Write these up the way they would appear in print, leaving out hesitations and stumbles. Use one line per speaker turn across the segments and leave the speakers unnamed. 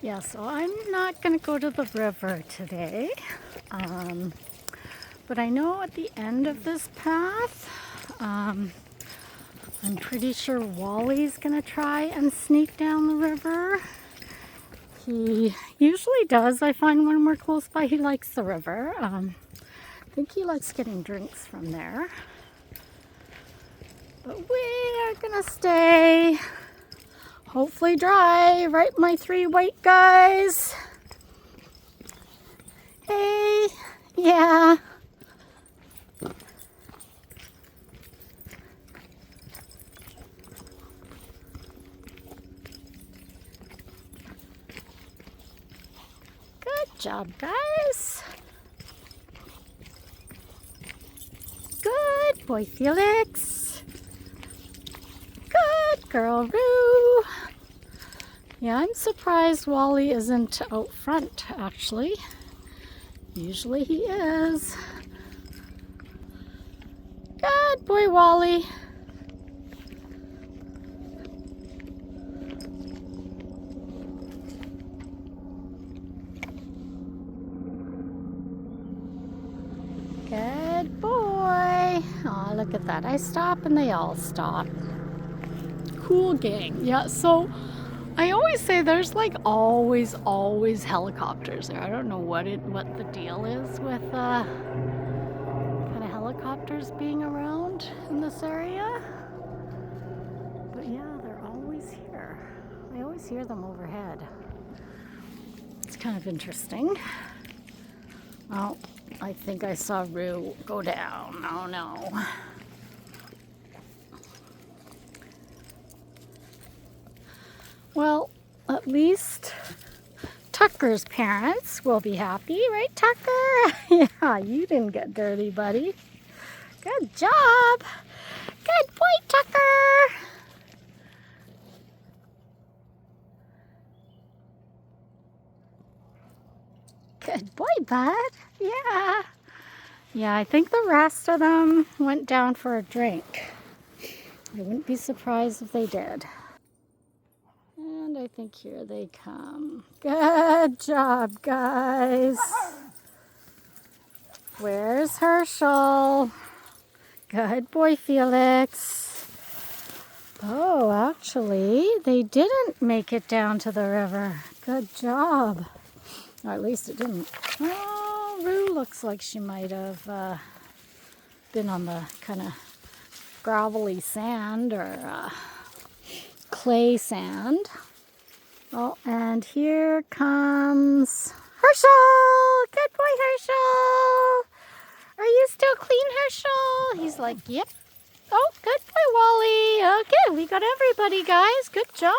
Yeah, so I'm not going to go to the river today. But I know at the end of this path, I'm pretty sure Wally's going to try and sneak down the river. He usually does. I find when we're close by, he likes the river. I think he likes getting drinks from there. But we are going to stay. Hopefully dry, right, my three white guys? Hey, yeah. Good job, guys. Good boy, Felix. Good girl, Rue. Yeah, I'm surprised Wally isn't out front, actually. Usually he is. Good boy, Wally. Good boy. Oh, look at that. I stop and they all stop. Cool gang. Yeah, so I always say there's like always helicopters there. I don't know what the deal is with kind of helicopters being around in this area. But yeah, they're always here. I always hear them overhead. It's kind of interesting. Oh, I think I saw Rue go down. Oh no. Well, at least Tukker's parents will be happy, right, Tukker? Yeah, you didn't get dirty, buddy. Good job. Good boy, Tukker. Good boy, bud. Yeah. Yeah, I think the rest of them went down for a drink. I wouldn't be surprised if they did. And I think here they come. Good job, guys. Where's Herchel? Good boy, Felix. Oh, actually, they didn't make it down to the river. Good job. Or at least it didn't. Oh, Rue looks like she might have been on the kind of gravelly sand or clay sand. Oh, and here comes Herchel. Good boy, Herchel. Are you still clean, Herchel? He's like, yep. Oh, good boy, Wally. Okay, we got everybody, guys. Good job.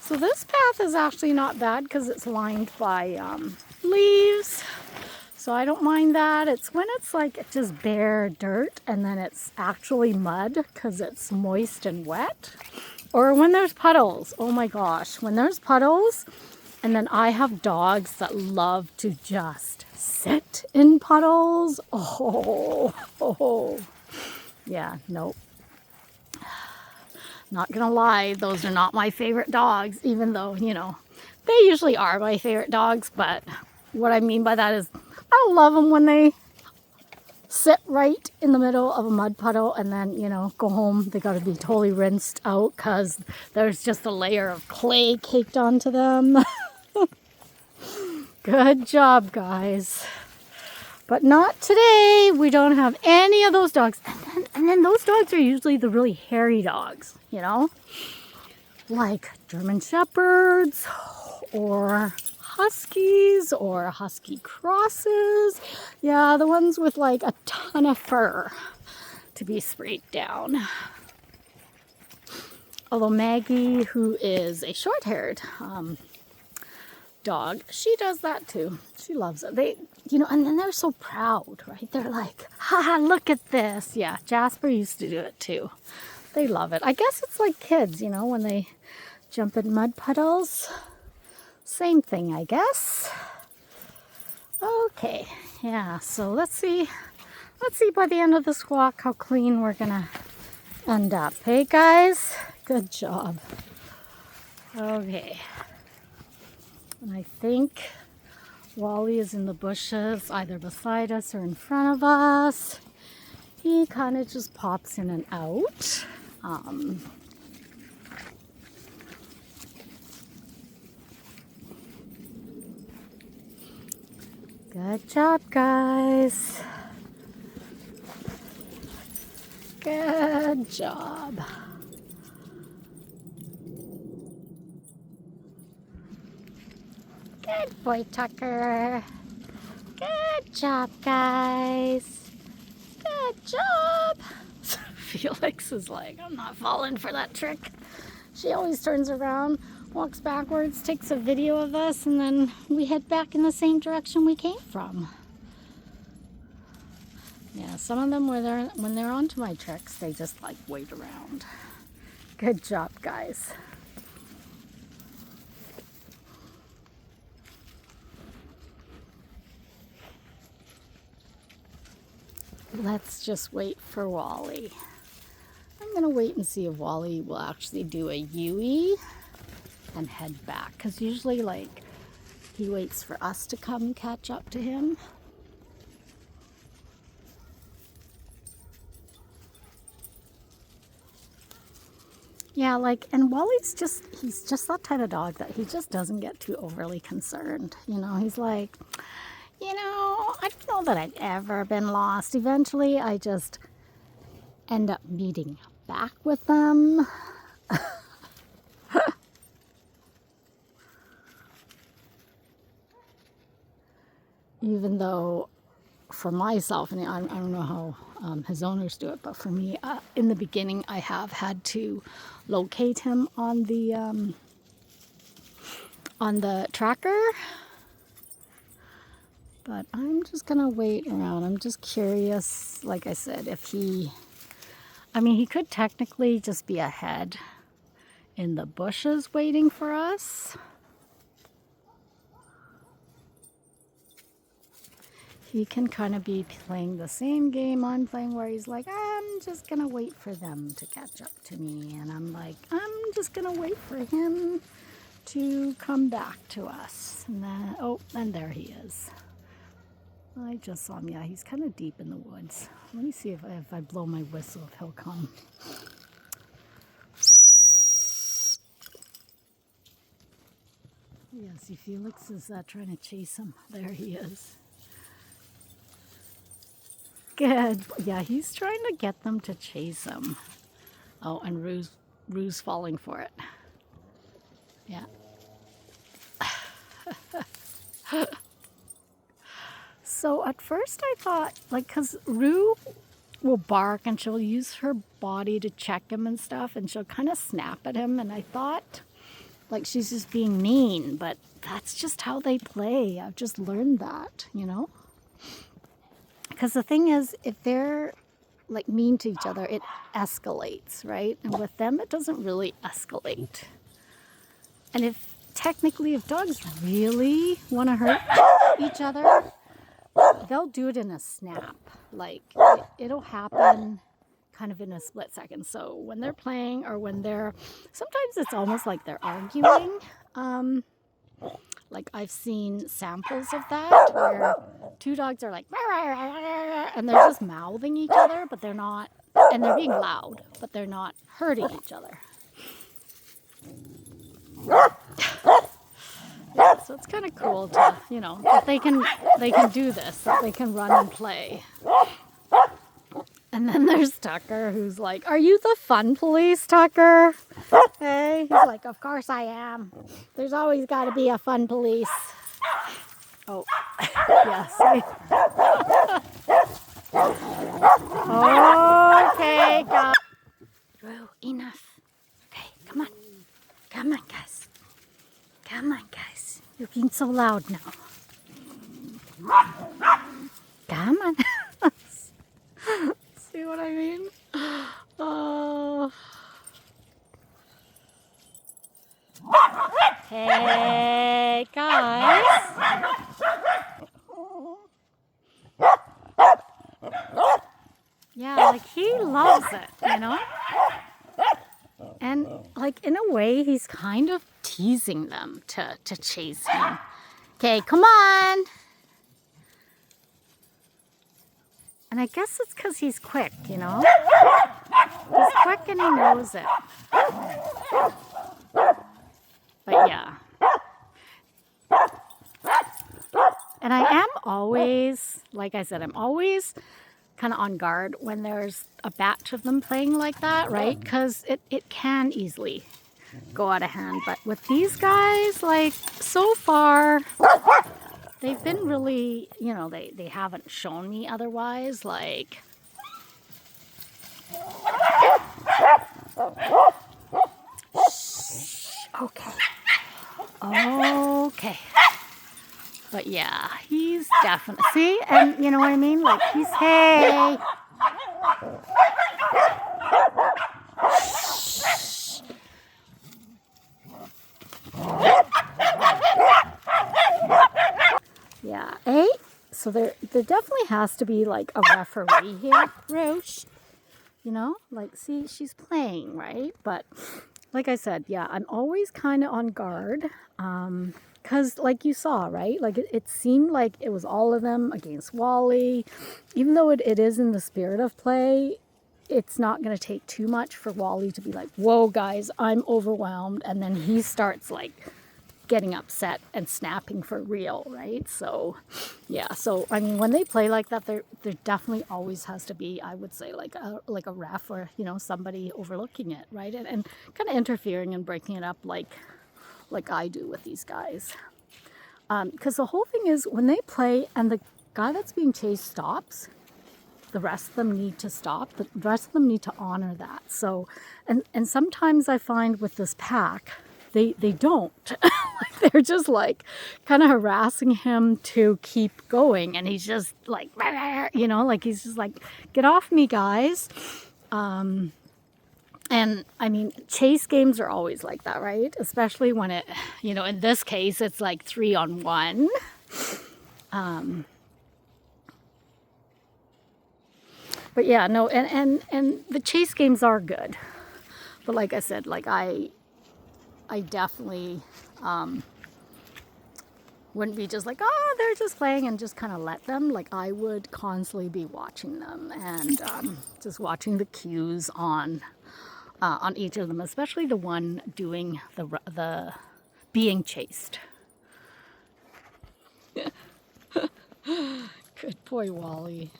So this path is actually not bad because it's lined by leaves. So I don't mind that. It's when it's like just bare dirt and then it's actually mud because it's moist and wet. Or when there's puddles. Oh my gosh. When there's puddles and then I have dogs that love to just sit in puddles. Oh. Yeah, nope. Not gonna lie, those are not my favorite dogs, even though, you know, they usually are my favorite dogs. But what I mean by that is I love them when they sit right in the middle of a mud puddle and then, you know, go home. They got to be totally rinsed out because there's just a layer of clay caked onto them. Good job, guys. But not today. We don't have any of those dogs. And then those dogs are usually the really hairy dogs, you know? Like German Shepherds or Huskies or Husky crosses. Yeah, the ones with like a ton of fur to be sprayed down. Although Maggie, who is a short-haired dog, she does that too. She loves it. They, you know, and then they're so proud, right? They're like, haha, look at this. Yeah, Jasper used to do it too. They love it. I guess it's like kids, you know, when they jump in mud puddles. Same thing, I guess. Okay, yeah, so let's see by the end of this walk how clean we're gonna end up. Hey guys, good job. Okay. And I think Wally is in the bushes, either beside us or in front of us. He kind of just pops in and out. Good job, guys. Good job. Good boy, Tucker. Good job, guys. Good job. Felix is like, I'm not falling for that trick. She always turns around, walks backwards, takes a video of us, and then we head back in the same direction we came from. Yeah, some of them, when they're onto my tricks, they just like wait around. Good job, guys. Let's just wait for Wally. I'm gonna wait and see if Wally will actually do a U-E and head back, because usually like he waits for us to come catch up to him. Yeah, like, and Wally's he's just that type of dog that he just doesn't get too overly concerned. You know, he's like, you know, I don't know that I've ever been lost. Eventually, I just end up meeting back with them. Even though, for myself, and I don't know how his owners do it, but for me, in the beginning, I have had to locate him on the tracker. But I'm just gonna wait around. I'm just curious, like I said, if he could technically just be ahead in the bushes waiting for us. He can kind of be playing the same game I'm playing, where he's like, I'm just gonna wait for them to catch up to me. And I'm like, I'm just gonna wait for him to come back to us. And then, oh, and there he is. I just saw him. Yeah, he's kind of deep in the woods. Let me see if I blow my whistle, if he'll come. Yeah, see, Felix is trying to chase him. There he is. Good. Yeah, he's trying to get them to chase him. Oh, and Rue's falling for it. Yeah. So at first I thought, like, because Rue will bark and she'll use her body to check him and stuff, and she'll kind of snap at him, and I thought, like, she's just being mean, but that's just how they play. I've just learned that, you know? Because the thing is, if they're, like, mean to each other, it escalates, right? And with them, it doesn't really escalate. And if dogs really want to hurt each other, they'll do it in a snap. Like, it'll happen kind of in a split second. So when they're playing, or when sometimes it's almost like they're arguing. Like, I've seen samples of that, where two dogs are like, and they're just mouthing each other, but they're not, and they're being loud, but they're not hurting each other. Yeah, so it's kind of cool to, you know, that they can do this, that they can run and play. And then there's Tukker, who's like, are you the fun police, Tukker? Hey, he's like, of course I am. There's always got to be a fun police. Oh, yes. Okay, guys. Rue, enough. Okay, come on. Come on, guys. Come on, guys. You're being so loud now. Come on. See what I mean? Oh. Hey, guys. Yeah, like, he loves it, you know? And, like, in a way, he's kind of teasing them to chase him. Okay, come on. And I guess it's because he's quick, you know? He's quick and he knows it. But yeah. And I am always, like I said, I'm always kind of on guard when there's a batch of them playing like that, right? Because it can easily go out of hand. But with these guys, like, so far, they've been really, you know, they haven't shown me otherwise, like... Okay. Okay. But yeah, he's definitely... See? And you know what I mean? Like, he's... Hey! Yeah, eh? So there definitely has to be like a referee here, Roche. You know, like, see, she's playing, right? But like I said, yeah, I'm always kind of on guard. Because like you saw, right? Like it seemed like it was all of them against Wally. Even though it is in the spirit of play, it's not going to take too much for Wally to be like, whoa, guys, I'm overwhelmed. And then he starts like getting upset and snapping for real, right? So yeah, so I mean, when they play like that, there definitely always has to be, I would say, like a ref or, you know, somebody overlooking it, right? And kind of interfering and breaking it up like I do with these guys. Because the whole thing is, when they play and the guy that's being chased stops, the rest of them need to stop. The rest of them need to honor that. So, and sometimes I find with this pack, they don't. They're just like kind of harassing him to keep going. And he's just like, you know, like he's just like, get off me, guys. And I mean, chase games are always like that, right? Especially when it, you know, in this case, it's like 3-on-1. But yeah, no, and the chase games are good. But like I said, like I definitely wouldn't be just like, oh, they're just playing and just kind of let them. Like, I would constantly be watching them and just watching the cues on each of them, especially the one doing the being chased. Good boy, Wally.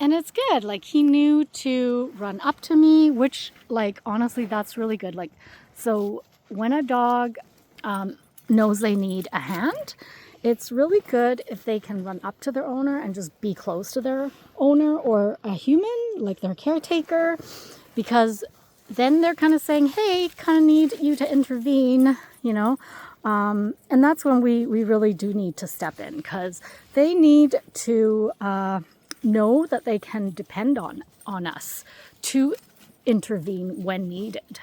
And it's good. Like, he knew to run up to me, which, like, honestly, that's really good. Like, so when a dog knows they need a hand, it's really good if they can run up to their owner and just be close to their owner or a human, like their caretaker, because then they're kind of saying, hey, kind of need you to intervene, you know. And that's when we really do need to step in, because they need to know that they can depend on us to intervene when needed.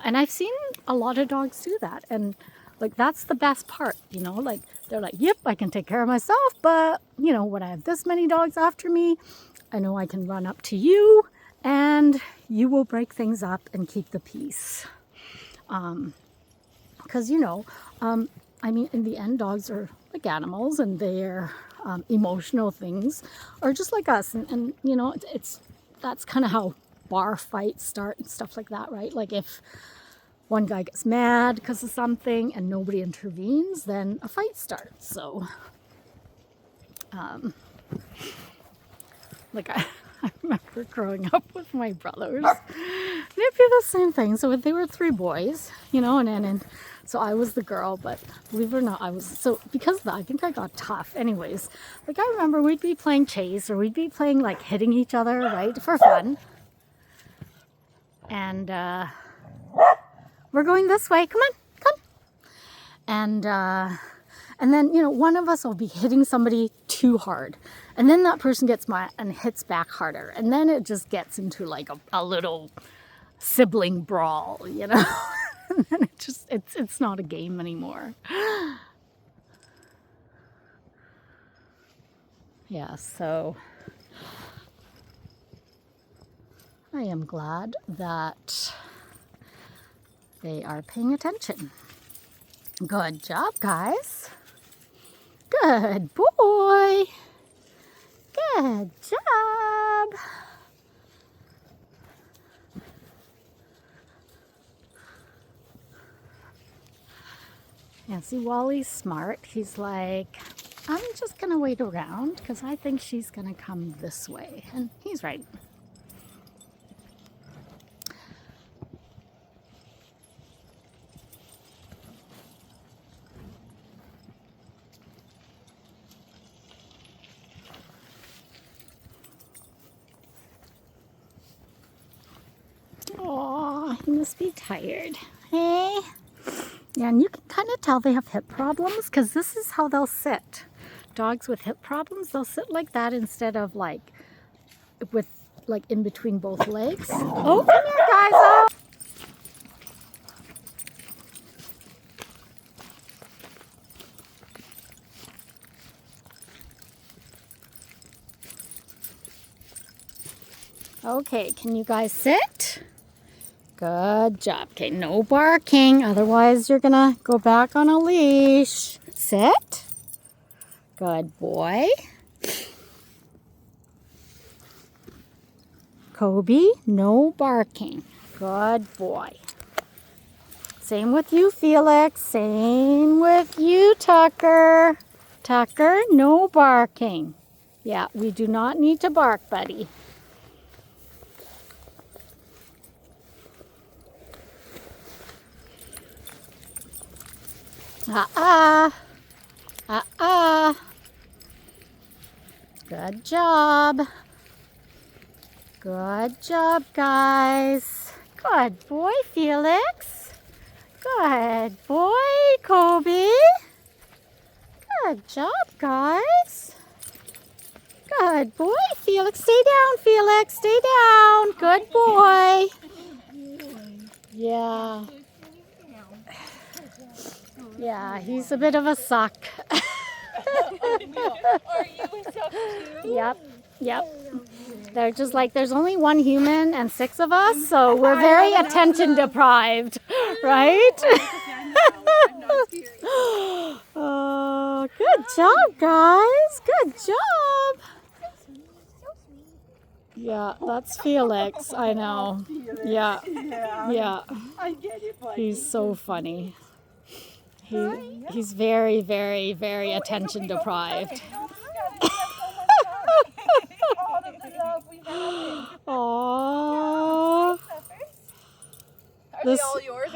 And I've seen a lot of dogs do that. And like, that's the best part, you know, like they're like, yep, I can take care of myself. But, you know, when I have this many dogs after me, I know I can run up to you and you will break things up and keep the peace. Because, you know, I mean, in the end, dogs are like animals, and their emotional things are just like us. And you know, that's kind of how bar fights start and stuff like that, right? Like, if one guy gets mad because of something and nobody intervenes, then a fight starts. So, like, I remember growing up with my brothers, and it'd be the same thing. So they were 3 boys, you know, and so I was the girl, but believe it or not, because of that, I think I got tough. Anyways, like, I remember we'd be playing chase, or we'd be playing like hitting each other, right, for fun. And we're going this way. Come on, come. And then, you know, one of us will be hitting somebody too hard. And then that person gets mad and hits back harder. And then it just gets into like a little sibling brawl, you know? And then it's not a game anymore. Yeah, so I am glad that They are paying attention. Good job, guys. Good boy. Good job. Yeah, see, Wally's smart. He's like, I'm just going to wait around because I think she's going to come this way. And he's right. Aw, he must be tired. Hey? Yeah, and you can kind of tell they have hip problems because this is how they'll sit. Dogs with hip problems, they'll sit like that instead of like with like in between both legs. Oh, come here, guys. Oh. Okay, can you guys sit? Good job. Okay, no barking, otherwise you're gonna go back on a leash. Sit. Good boy. Kobe, no barking. Good boy. Same with you, Felix. Same with you, Tukker. Tukker, no barking. Yeah, we do not need to bark, buddy. Good job. Good job, guys. Good boy, Felix. Good boy, Kobe. Good job, guys. Good boy, Felix. Stay down, Felix. Stay down. Good boy. Yeah. Yeah, he's a bit of a suck.
Are you a suck too?
Yep. They're just like, there's only one human and 6 of us, so we're very attention deprived, right? Oh, good job, guys. Good job. Yeah, that's Felix. I know. Yeah.
I get it, buddy.
He's so funny. He's very, very, very attention deprived. Aww.
Are they all yours?